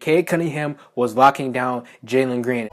Cade Cunningham was locking down Jalen Green.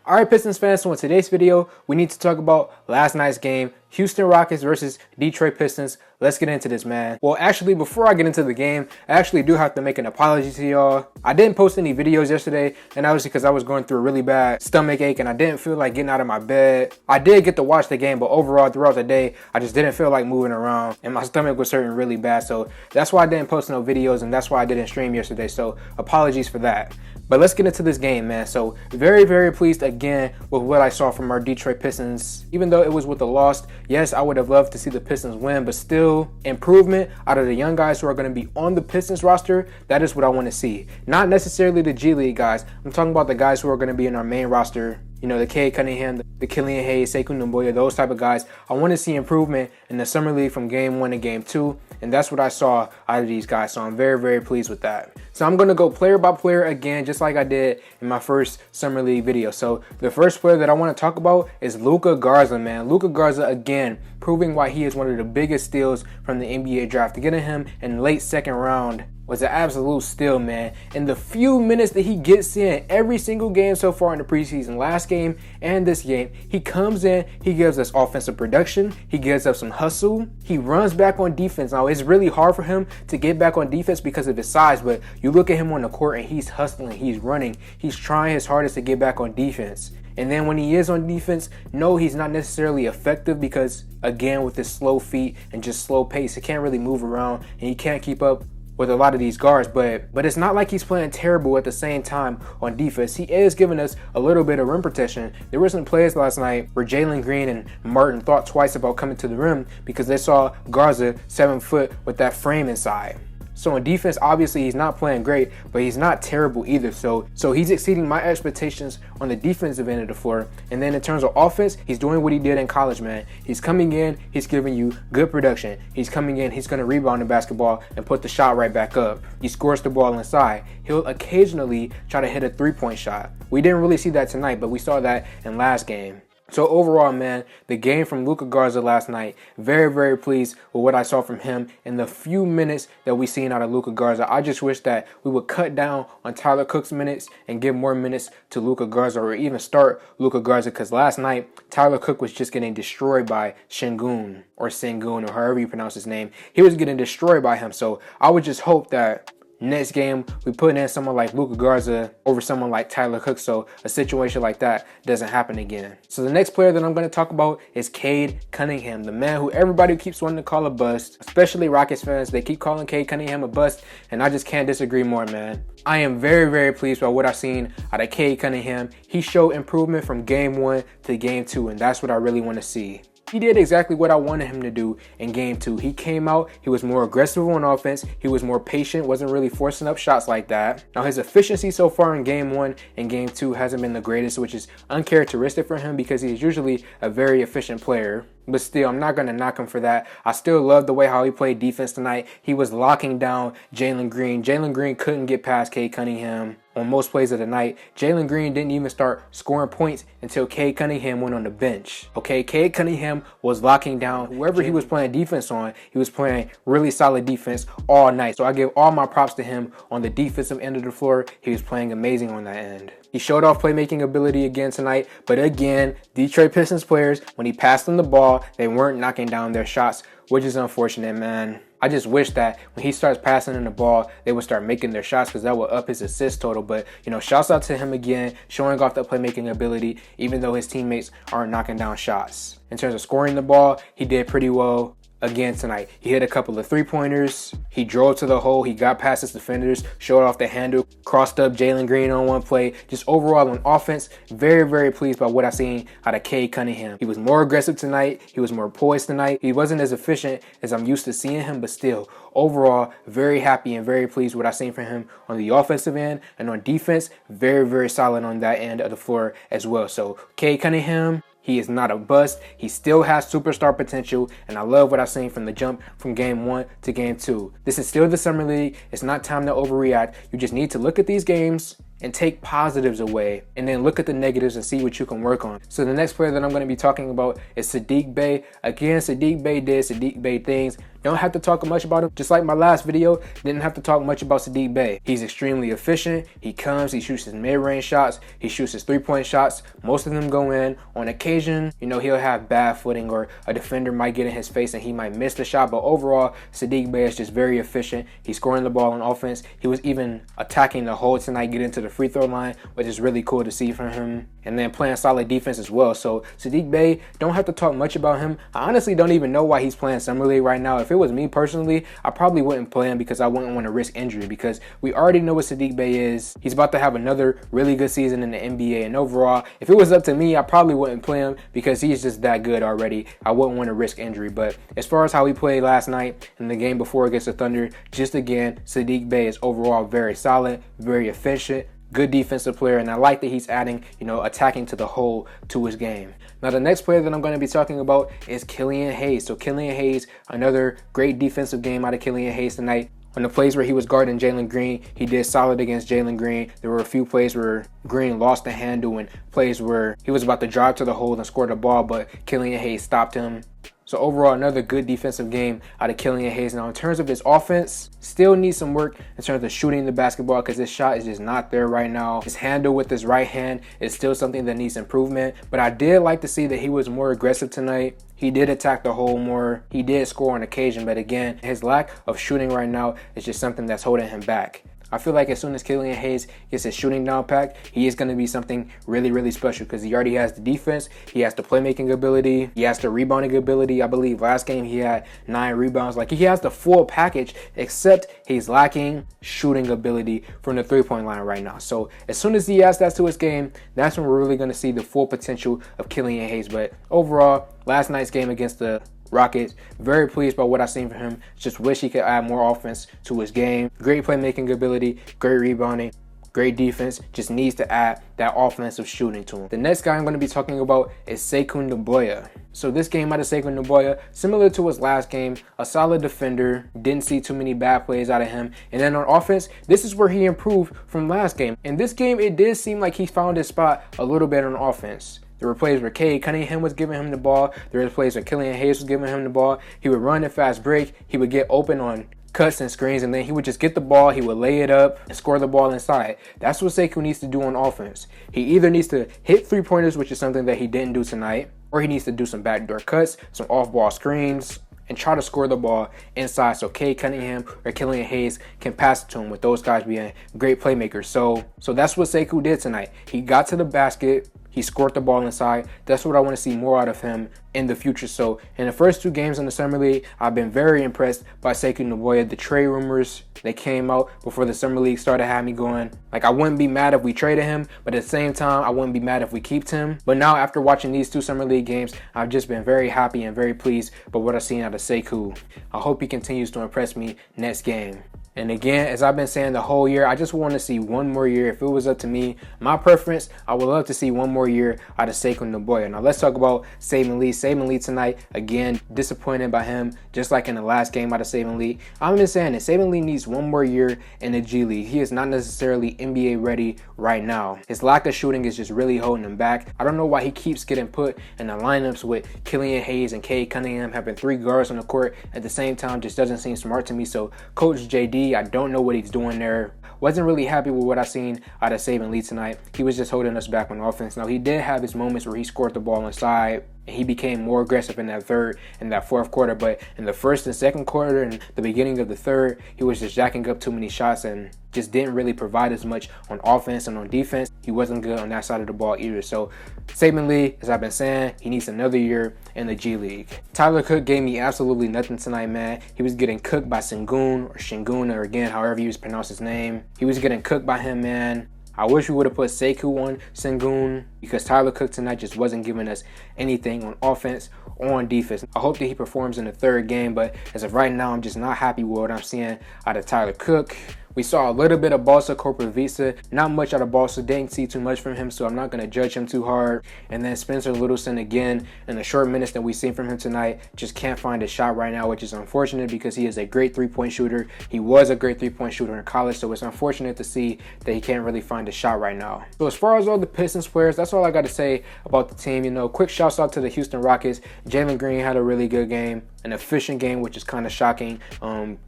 Alright Pistons fans, so in today's video, we need to talk about last night's game, Houston Rockets versus Detroit Pistons. Let's get into this, man. Well, actually, before I get into the game, I actually do have to make an apology to y'all. I didn't post any videos yesterday, and that was because I was going through a really bad stomach ache, and I didn't feel like getting out of my bed. I did get to watch the game, but overall, throughout the day, I just didn't feel like moving around, and my stomach was hurting really bad, so that's why I didn't post no videos, and that's why I didn't stream yesterday, so apologies for that. But let's get into this game, man. So very, very pleased again with what I saw from our Detroit Pistons. Even though it was with a loss, yes, I would have loved to see the Pistons win, but still improvement out of the young guys who are going to be on the Pistons roster. That is what I want to see. Not necessarily the G League guys. I'm talking about the guys who are going to be in our main roster. You know, the Cade Cunningham, the Killian Hayes, Sekou Ndoye, those type of guys. I want to see improvement in the Summer League from game 1 to game 2. And that's what I saw out of these guys. So I'm very, very pleased with that. So I'm going to go player by player again, just like I did in my first Summer League video. So the first player that I want to talk about is Luka Garza, man. Luka Garza, again, proving why he is one of the biggest steals from the NBA draft. To get him in late second round was an absolute steal, man. In the few minutes that he gets in every single game so far in the preseason, last game and this game, he comes in, he gives us offensive production, he gives us some hustle, he runs back on defense. Now, it's really hard for him to get back on defense because of his size, but you look at him on the court and he's hustling, he's running, he's trying his hardest to get back on defense. And then when he is on defense, no, he's not necessarily effective because, again, with his slow feet and just slow pace, he can't really move around and he can't keep up with a lot of these guards, but it's not like he's playing terrible at the same time on defense. He is giving us a little bit of rim protection. There were some plays last night where Jalen Green and Martin thought twice about coming to the rim because they saw Garza 7 foot with that frame inside. So on defense, obviously he's not playing great, but he's not terrible either. So he's exceeding my expectations on the defensive end of the floor. And then in terms of offense, he's doing what he did in college, man. He's coming in, he's giving you good production. He's coming in, he's going to rebound the basketball and put the shot right back up. He scores the ball inside. He'll occasionally try to hit a three-point shot. We didn't really see that tonight, but we saw that in last game. So overall, man, the game from Luka Garza last night, very, very pleased with what I saw from him in the few minutes that we seen out of Luka Garza. I just wish that we would cut down on Tyler Cook's minutes and give more minutes to Luka Garza, or even start Luka Garza, because last night Tyler Cook was just getting destroyed by Sengun, or however you pronounce his name. He was getting destroyed by him. So I would just hope that next game, we put in someone like Luka Garza over someone like Tyler Cook, so a situation like that doesn't happen again. So the next player that I'm going to talk about is Cade Cunningham, the man who everybody keeps wanting to call a bust, especially Rockets fans. They keep calling Cade Cunningham a bust, and I just can't disagree more, man. I am very, very pleased by what I've seen out of Cade Cunningham. He showed improvement from game 1 to game 2, and that's what I really want to see. He did exactly what I wanted him to do in game 2. He came out, he was more aggressive on offense, he was more patient, wasn't really forcing up shots like that. Now his efficiency so far in game 1 and game 2 hasn't been the greatest, which is uncharacteristic for him because he's usually a very efficient player. But still, I'm not going to knock him for that. I still love the way how he played defense tonight. He was locking down Jalen Green. Jalen Green couldn't get past Cade Cunningham on most plays of the night. Jalen Green didn't even start scoring points until Cade Cunningham went on the bench. Okay, Cade Cunningham was locking down whoever he was playing defense on. He was playing really solid defense all night. So I give all my props to him on the defensive end of the floor. He was playing amazing on that end. He showed off playmaking ability again tonight, but again, Detroit Pistons players, when he passed them the ball, they weren't knocking down their shots, which is unfortunate, man. I just wish that when he starts passing in the ball, they would start making their shots because that would up his assist total. But, you know, shouts out to him again, showing off that playmaking ability, even though his teammates aren't knocking down shots. In terms of scoring the ball, he did pretty well. Again tonight, he hit a couple of three-pointers, he drove to the hole, he got past his defenders, showed off the handle, crossed up Jalen Green on one play. Just overall on offense, very, very pleased by what I've seen out of Cade Cunningham. He was more aggressive tonight, he was more poised tonight. He wasn't as efficient as I'm used to seeing him, but still, overall, very happy and very pleased with what I've seen from him on the offensive end, and on defense, very, very solid on that end of the floor as well. So Cade Cunningham, he is not a bust. He still has superstar potential, and I love what I've seen from the jump from game 1 to game 2. This is still the Summer League. It's not time to overreact. You just need to look at these games and take positives away, and then look at the negatives and see what you can work on. So the next player that I'm going to be talking about is Saddiq Bey. Again, Saddiq Bey did Saddiq Bey things. Don't have to talk much about him. Just like my last video, didn't have to talk much about Saddiq Bey. He's extremely efficient. He comes, he shoots his mid-range shots, he shoots his three-point shots. Most of them go in. On occasion, you know, he'll have bad footing, or a defender might get in his face and he might miss the shot. But overall, Saddiq Bey is just very efficient. He's scoring the ball on offense. He was even attacking the hole tonight, getting to the free throw line, which is really cool to see from him. And then playing solid defense as well. So Saddiq Bey, don't have to talk much about him. I honestly don't even know why he's playing Summer League right now. If it was me personally, I probably wouldn't play him because I wouldn't want to risk injury, because we already know what Saddiq Bey is. He's about to have another really good season in the NBA, and overall, if it was up to me, I probably wouldn't play him because he's just that good already. I wouldn't want to risk injury. But as far as how he played last night in the game before against the Thunder, just again, Saddiq Bey is overall very solid, very efficient, good defensive player, and I like that he's adding, you know, attacking to the hole to his game. Now, the next player that I'm going to be talking about is Killian Hayes. So Killian Hayes, another great defensive game out of Killian Hayes tonight. On the plays where he was guarding Jalen Green, he did solid against Jalen Green. There were a few plays where Green lost the handle, and plays where he was about to drive to the hole and score the ball, but Killian Hayes stopped him. So overall, another good defensive game out of Killian Hayes. Now, in terms of his offense, still needs some work in terms of shooting the basketball, because his shot is just not there right now. His handle with his right hand is still something that needs improvement. But I did like to see that he was more aggressive tonight. He did attack the hole more. He did score on occasion. But again, his lack of shooting right now is just something that's holding him back. I feel like as soon as Killian Hayes gets his shooting down packed, he is going to be something really, really special, because he already has the defense, he has the playmaking ability, he has the rebounding ability. I believe last game he had 9 rebounds. Like, he has the full package, except he's lacking shooting ability from the three-point line right now. So as soon as he adds that to his game, that's when we're really going to see the full potential of Killian Hayes. But overall, last night's game against the Rockets, very pleased by what I've seen from him. Just wish he could add more offense to his game. Great playmaking ability, great rebounding, great defense. Just needs to add that offensive shooting to him. The next guy I'm going to be talking about is Sekou Doumbouya. So this game out of Sekou Doumbouya, similar to his last game, a solid defender. Didn't see too many bad plays out of him. And then on offense, this is where he improved from last game. In this game, it did seem like he found his spot a little bit on offense. There were plays where Cade Cunningham was giving him the ball. There were plays where Killian Hayes was giving him the ball. He would run a fast break. He would get open on cuts and screens, and then he would just get the ball. He would lay it up and score the ball inside. That's what Sekou needs to do on offense. He either needs to hit three-pointers, which is something that he didn't do tonight, or he needs to do some backdoor cuts, some off-ball screens, and try to score the ball inside so Cade Cunningham or Killian Hayes can pass it to him, with those guys being great playmakers. So that's what Sekou did tonight. He got to the basket. He scored the ball inside. That's what I want to see more out of him in the future. So in the first 2 games in the Summer League, I've been very impressed by Sekou Doumbouya. The trade rumors that came out before the Summer League started had me going, like, I wouldn't be mad if we traded him, but at the same time, I wouldn't be mad if we kept him. But now, after watching these 2 Summer League games, I've just been very happy and very pleased by what I've seen out of Sekou. I hope he continues to impress me next game. And again, as I've been saying the whole year, I just want to see one more year. If it was up to me, my preference, I would love to see one more year out of Sekou Doumbouya. Now let's talk about Saben Lee. Saben Lee tonight, again, disappointed by him, just like in the last game out of Saben Lee. I've been saying that Saben Lee needs one more year in the G League. He is not necessarily NBA ready right now. His lack of shooting is just really holding him back. I don't know why he keeps getting put in the lineups with Killian Hayes and Cade Cunningham. Having 3 guards on the court at the same time just doesn't seem smart to me. So Coach JD, I don't know what he's doing there. Wasn't really happy with what I seen out of Saben Lee tonight. He was just holding us back on offense. Now, he did have his moments where he scored the ball inside, and he became more aggressive in that third and that fourth quarter. But in the first and second quarter and the beginning of the third, he was just jacking up too many shots and just didn't really provide as much on offense and on defense. He wasn't good on that side of the ball either. So Saben Lee, as I've been saying, he needs another year in the G League. Tyler Cook gave me absolutely nothing tonight, man. He was getting cooked by Sengun, or Shingun, or again, however you pronounce his name. He was getting cooked by him, man. I wish we would have put Sekou on Sengun, because Tyler Cook tonight just wasn't giving us anything on offense or on defense. I hope that he performs in the third game, but as of right now, I'm just not happy with what I'm seeing out of Tyler Cook. We saw a little bit of Balsa Corpavisa, not much out of Balsa, didn't see too much from him, so I'm not going to judge him too hard. And then Spencer Littleson again, in the short minutes that we've seen from him tonight, just can't find a shot right now, which is unfortunate because he is a great three-point shooter. He was a great three-point shooter in college, so it's unfortunate to see that he can't really find a shot right now. So as far as all the Pistons players, that's all I got to say about the team. You know, quick shouts out to the Houston Rockets. Jalen Green had a really good game, an efficient game, which is kind of shocking.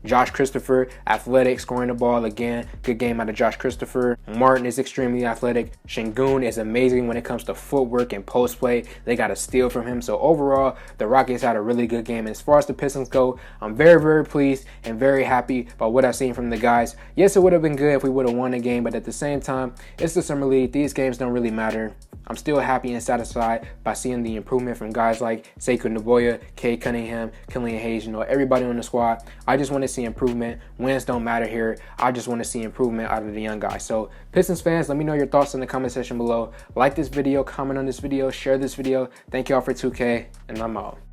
Josh Christopher, athletic, scoring the ball again. Good game out of Josh Christopher. Martin is extremely athletic. Şengün is amazing when it comes to footwork and post play. They got a steal from him. So overall, the Rockets had a really good game. And as far as the Pistons go, I'm very, very pleased and very happy about what I've seen from the guys. Yes, it would have been good if we would have won the game, but at the same time, it's the summer league. These games don't really matter. I'm still happy and satisfied by seeing the improvement from guys like Sekou Naboya, Cade Cunningham, Killian Hayes, you know, everybody on the squad. I just want to see improvement. Wins don't matter here. I just want to see improvement out of the young guys. So Pistons fans, let me know your thoughts in the comment section below. Like this video, comment on this video, share this video. Thank y'all for 2K, and I'm out.